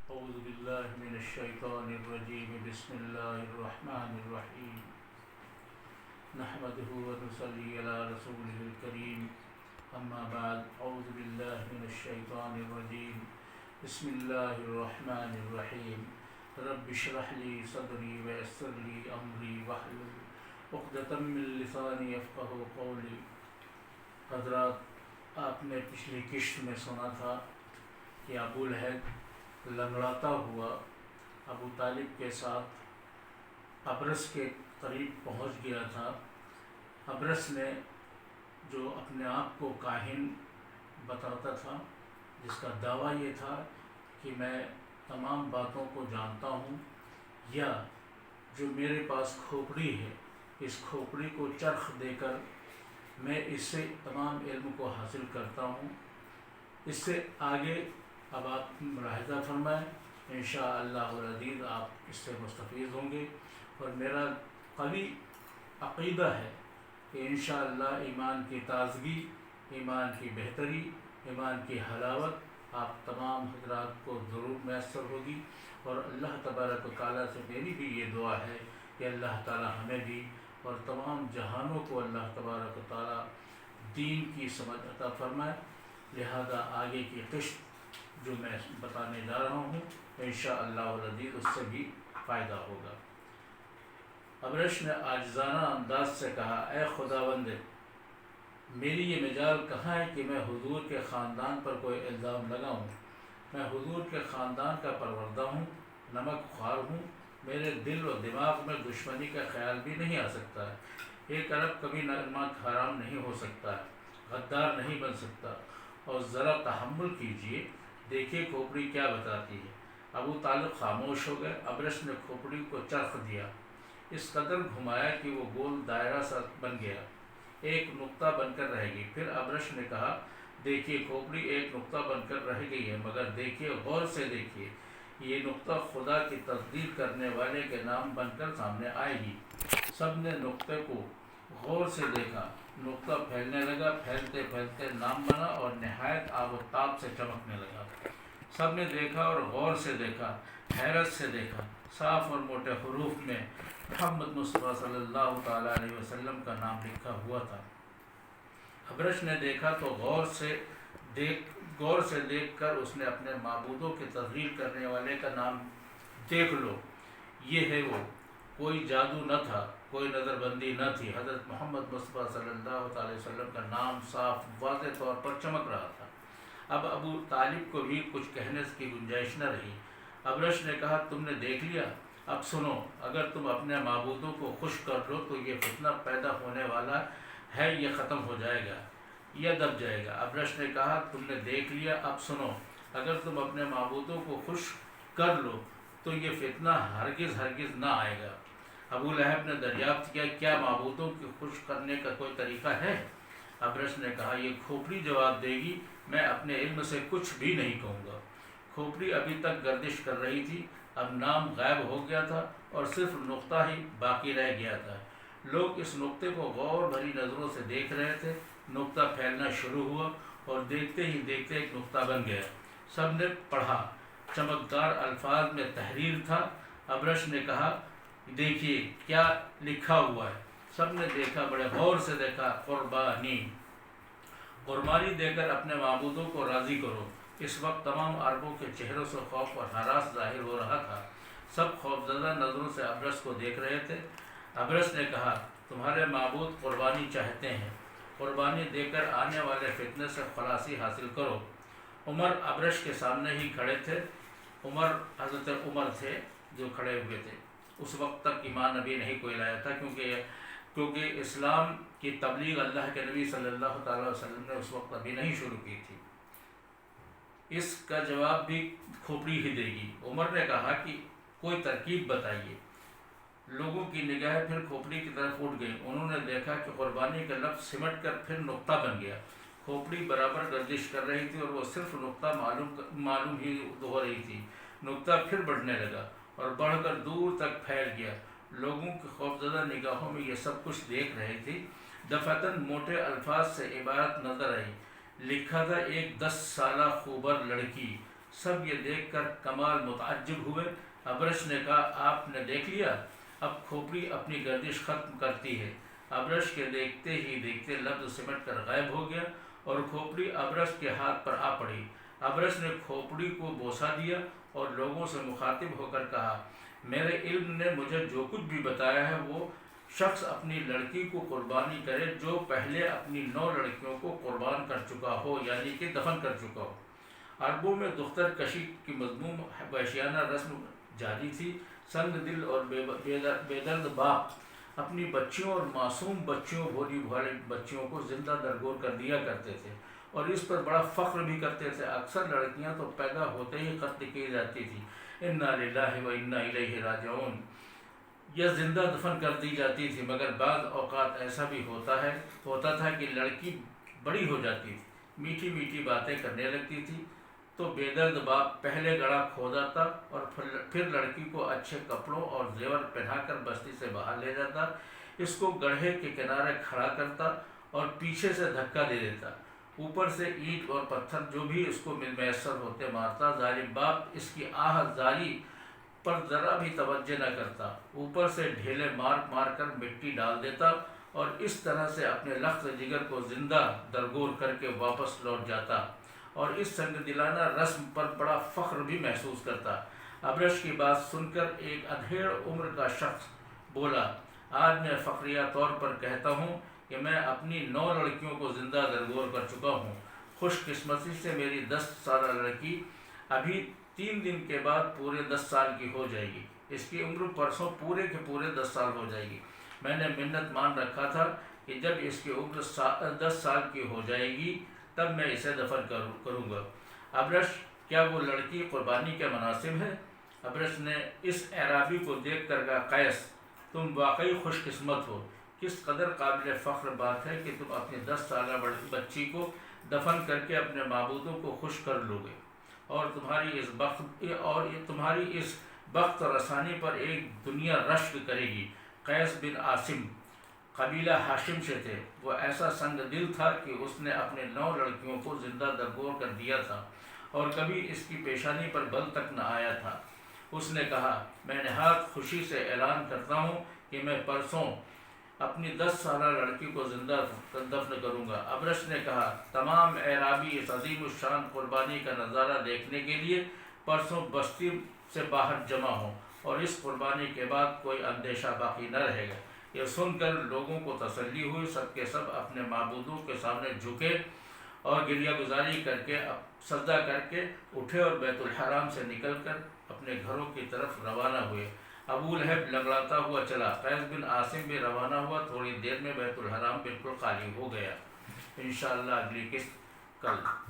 أعوذ بالله من الشيطان الرجيم بسم الله الرحمن الرحيم نحمده ونصلي على رسوله الكريم أما بعد أعوذ بالله من الشيطان الرجيم بسم الله الرحمن الرحيم رب اشرح لي صدري ويسر لي أمري واحلل عقدة من لساني يفقهوا قولي۔ حضرات، آپ نے پچھلی قسط میں سنا تھا کہ ابو لہب لنگڑاتا ہوا ابو طالب کے ساتھ ابرس کے قریب پہنچ گیا تھا۔ ابرس نے جو اپنے آپ کو کاہن بتاتا تھا، جس کا دعویٰ یہ تھا کہ میں تمام باتوں کو جانتا ہوں، یا جو میرے پاس کھوپڑی ہے، اس کھوپڑی کو چرخ دے کر میں اس سے تمام علم کو حاصل کرتا ہوں۔ اس سے آگے اب آپ ملاحظہ فرمائیں، انشاءاللہ العزیز آپ اس سے مستفید ہوں گے، اور میرا قوی عقیدہ ہے کہ انشاءاللہ ایمان کی تازگی، ایمان کی بہتری، ایمان کی حلاوت آپ تمام حضرات کو ضرور میسر ہوگی۔ اور اللہ تبارک و تعالیٰ سے میری بھی یہ دعا ہے کہ اللہ تعالیٰ ہمیں بھی اور تمام جہانوں کو اللہ تبارک و تعالیٰ دین کی سمجھ عطا فرمائے۔ لہذا آگے کی قسط جو میں بتانے جا رہا ہوں، انشاءاللہ العزیز اس سے بھی فائدہ ہوگا۔ ابرش نے عاجزانہ انداز سے کہا، اے خداوند، میری یہ مجال کہاں ہے کہ میں حضور کے خاندان پر کوئی الزام لگاؤں؟ میں حضور کے خاندان کا پروردہ ہوں، نمک خوار ہوں، میرے دل و دماغ میں دشمنی کا خیال بھی نہیں آ سکتا ہے۔ ایک عرب کبھی نمک حرام نہیں ہو سکتا ہے، غدار نہیں بن سکتا۔ اور ذرا تحمل کیجئے، دیکھیے کھوپڑی کیا بتاتی ہے۔ ابو طالب خاموش ہو گئے۔ ابرش نے کھوپڑی کو چرخ دیا، اس قدر گھمایا کہ وہ گول دائرہ سا بن گیا، ایک نقطہ بن کر رہ گئی۔ پھر ابرش نے کہا، دیکھیے کھوپڑی ایک نقطہ بن کر رہ گئی ہے، مگر دیکھیے، غور سے دیکھیے، یہ نقطہ خدا کی تصدیق کرنے والے کے نام بن کر سامنے آئے گی۔ سب نے نقطے کو غور سے دیکھا، نقطہ پھیلنے لگا، پھیلتے پھیلتے نام بنا اور نہایت آب و تاب سے چمکنے لگا۔ سب نے دیکھا اور غور سے دیکھا، حیرت سے دیکھا، صاف اور موٹے حروف میں محمد مصطفیٰ صلی اللہ تعالیٰ علیہ وسلم کا نام لکھا ہوا تھا۔ ابرش نے دیکھا تو غور سے دیکھ کر اس نے اپنے معبودوں کی تذلیل کرنے والے کا نام دیکھ لو، یہ ہے وہ۔ کوئی جادو نہ تھا، کوئی نظر بندی نہ تھی، حضرت محمد مصطفیٰ صلی اللہ علیہ وسلم کا نام صاف واضح طور پر چمک رہا تھا۔ اب ابو طالب کو بھی کچھ کہنے کی گنجائش نہ رہی۔ ابرش نے کہا، تم نے دیکھ لیا، اب سنو، اگر تم اپنے معبودوں کو خوش کر لو تو یہ فتنہ پیدا ہونے والا ہے، یہ ختم ہو جائے گا یا دب جائے گا۔ ابرش نے کہا، تم نے دیکھ لیا، اب سنو، اگر تم اپنے معبودوں کو خوش کر لو تو یہ فتنہ ہرگز نہ آئے گا۔ ابو لہب نے دریافت کیا، کیا معبودوں کو خوش کرنے کا کوئی طریقہ ہے؟ ابرش نے کہا، یہ کھوپڑی جواب دے گی، میں اپنے علم سے کچھ بھی نہیں کہوں گا۔ کھوپڑی ابھی تک گردش کر رہی تھی، اب نام غائب ہو گیا تھا اور صرف نقطہ ہی باقی رہ گیا تھا۔ لوگ اس نقطے کو غور بھری نظروں سے دیکھ رہے تھے۔ نقطہ پھیلنا شروع ہوا اور دیکھتے ہی دیکھتے ایک نقطہ بن گیا۔ سب نے پڑھا، چمکدار الفاظ میں تحریر تھا۔ ابرش نے کہا، دیکھیے کیا لکھا ہوا ہے۔ سب نے دیکھا، بڑے غور سے دیکھا، قربانی، قربانی دے کر اپنے معبودوں کو راضی کرو۔ اس وقت تمام عربوں کے چہروں سے خوف اور ہراس ظاہر ہو رہا تھا۔ سب خوفزدہ نظروں سے ابرش کو دیکھ رہے تھے۔ ابرش نے کہا، تمہارے معبود قربانی چاہتے ہیں، قربانی دے کر آنے والے فتنے سے خلاصی حاصل کرو۔ عمر ابرش کے سامنے ہی کھڑے تھے۔ حضرت عمر تھے جو کھڑے ہوئے تھے۔ اس وقت تک ایمان نبی نہیں کوئی لایا تھا، کیونکہ اسلام کی تبلیغ اللہ کے نبی صلی اللہ تعالیٰ علیہ وسلم نے اس وقت ابھی نہیں شروع کی تھی۔ اس کا جواب بھی کھوپڑی ہی دے گی۔ عمر نے کہا کہ کوئی ترکیب بتائیے۔ لوگوں کی نگاہیں پھر کھوپڑی کی طرف اٹھ گئیں۔ انہوں نے دیکھا کہ قربانی کا لفظ سمٹ کر پھر نقطہ بن گیا۔ کھوپڑی برابر گردش کر رہی تھی اور وہ صرف نقطہ معلوم ہی ہو رہی تھی۔ نقطہ پھر بڑھنے لگا اور بڑھ کر دور تک پھیل گیا۔ لوگوں کی خوفزدہ نگاہوں میں یہ سب کچھ دیکھ رہی تھی۔ دفعتاً موٹے الفاظ سے عبارت نظر آئی، لکھا تھا، ایک 10 سالہ خوبر لڑکی سب یہ دیکھ کر کمال متعجب ہوئے۔ ابرش نے کہا آپ نے دیکھ لیا، اب کھوپڑی اپنی گردش ختم کرتی ہے۔ ابرش کے دیکھتے ہی دیکھتے لفظ سمٹ کر غائب ہو گیا اور کھوپڑی ابرش کے ہاتھ پر آ پڑی۔ ابرش نے کھوپڑی کو بوسہ دیا اور لوگوں سے مخاطب ہو کر کہا، میرے علم نے مجھے جو کچھ بھی بتایا ہے وہ شخص اپنی لڑکی کو قربانی کرے جو پہلے اپنی 9 لڑکیوں کو قربان کر چکا ہو، یعنی کہ دفن کر چکا ہو۔ عربوں میں دختر کشی کی مذموم وحشیانہ رسم جاری تھی۔ سنگ دل اور بے درد باپ اپنی بچیوں اور معصوم بچیوں، بھولی بھالی بچیوں کو زندہ درگور کر دیا کرتے تھے اور اس پر بڑا فخر بھی کرتے تھے۔ اکثر لڑکیاں تو پیدا ہوتے ہی قتل کی جاتی تھی، انا للہ و انا الیہ راجعون، یا زندہ دفن کر دی جاتی تھی۔ مگر بعض اوقات ایسا بھی ہوتا تھا کہ لڑکی بڑی ہو جاتی تھی، میٹھی میٹھی باتیں کرنے لگتی تھی، تو بے درد باپ پہلے گڑھا کھوداتا اور پھر لڑکی کو اچھے کپڑوں اور زیور پہنا کر بستی سے باہر لے جاتا، اس کو گڑھے کے کنارے کھڑا کرتا اور پیچھے سے دھکا دے دیتا، اوپر سے اینٹ اور پتھر جو بھی اس کو میسر ہوتے مارتا۔ ظالم باپ اس کی آہ زاری پر ذرا بھی توجہ نہ کرتا، اوپر سے ڈھیلے مار مار کر مٹی ڈال دیتا اور اس طرح سے اپنے لخت جگر کو زندہ درگور کر کے واپس لوٹ جاتا اور اس سنگ دلانہ رسم پر بڑا فخر بھی محسوس کرتا۔ ابرش کی بات سن کر ایک ادھیڑ عمر کا شخص بولا، آج میں فخریہ طور پر کہتا ہوں کہ میں اپنی 9 لڑکیوں کو زندہ درگور کر چکا ہوں۔ خوش قسمتی سے میری 10 سالہ لڑکی ابھی 3 دن کے بعد پورے 10 سال کی ہو جائے گی، اس کی عمر پرسوں پورے کے پورے 10 سال ہو جائے گی۔ میں نے منت مان رکھا تھا کہ جب اس کی عمر 10 سال کی ہو جائے گی تب میں اسے دفن کروں گا۔ ابرش، کیا وہ لڑکی قربانی کے مناسب ہے؟ ابرش نے اس اعرابی کو دیکھ کر کہا، قیس، تم واقعی خوش قسمت ہو، کس قدر قابل فخر بات ہے کہ تم اپنی 10 سالہ بچی کو دفن کر کے اپنے معبودوں کو خوش کر لو گے، اور تمہاری اس بخت رسانی پر ایک دنیا رشک کرے گی۔ قیس بن عاصم قبیلہ ہاشم سے تھے، وہ ایسا سنگ دل تھا کہ اس نے اپنے 9 لڑکیوں کو زندہ درگور کر دیا تھا اور کبھی اس کی پیشانی پر بل تک نہ آیا تھا۔ اس نے کہا، میں نہایت خوشی سے اعلان کرتا ہوں کہ میں پرسوں اپنی 10 سالہ لڑکی کو زندہ دفن کروں گا۔ ابرش نے کہا، تمام اعرابی اس عظیم الشان قربانی کا نظارہ دیکھنے کے لیے پرسوں بستی سے باہر جمع ہوں اور اس قربانی کے بعد کوئی اندیشہ باقی نہ رہے گا۔ یہ سن کر لوگوں کو تسلی ہوئی، سب کے سب اپنے معبودوں کے سامنے جھکے اور گریہ گزاری کر کے سجدہ کر کے اٹھے اور بیت الحرام سے نکل کر اپنے گھروں کی طرف روانہ ہوئے۔ ابو لہب لنگڑاتا ہوا چلا، قیس بن عاصم بھی روانہ ہوا۔ تھوڑی دیر میں بیت الحرام بالکل خالی ہو گیا۔ انشاءاللہ اگلی قسط کل۔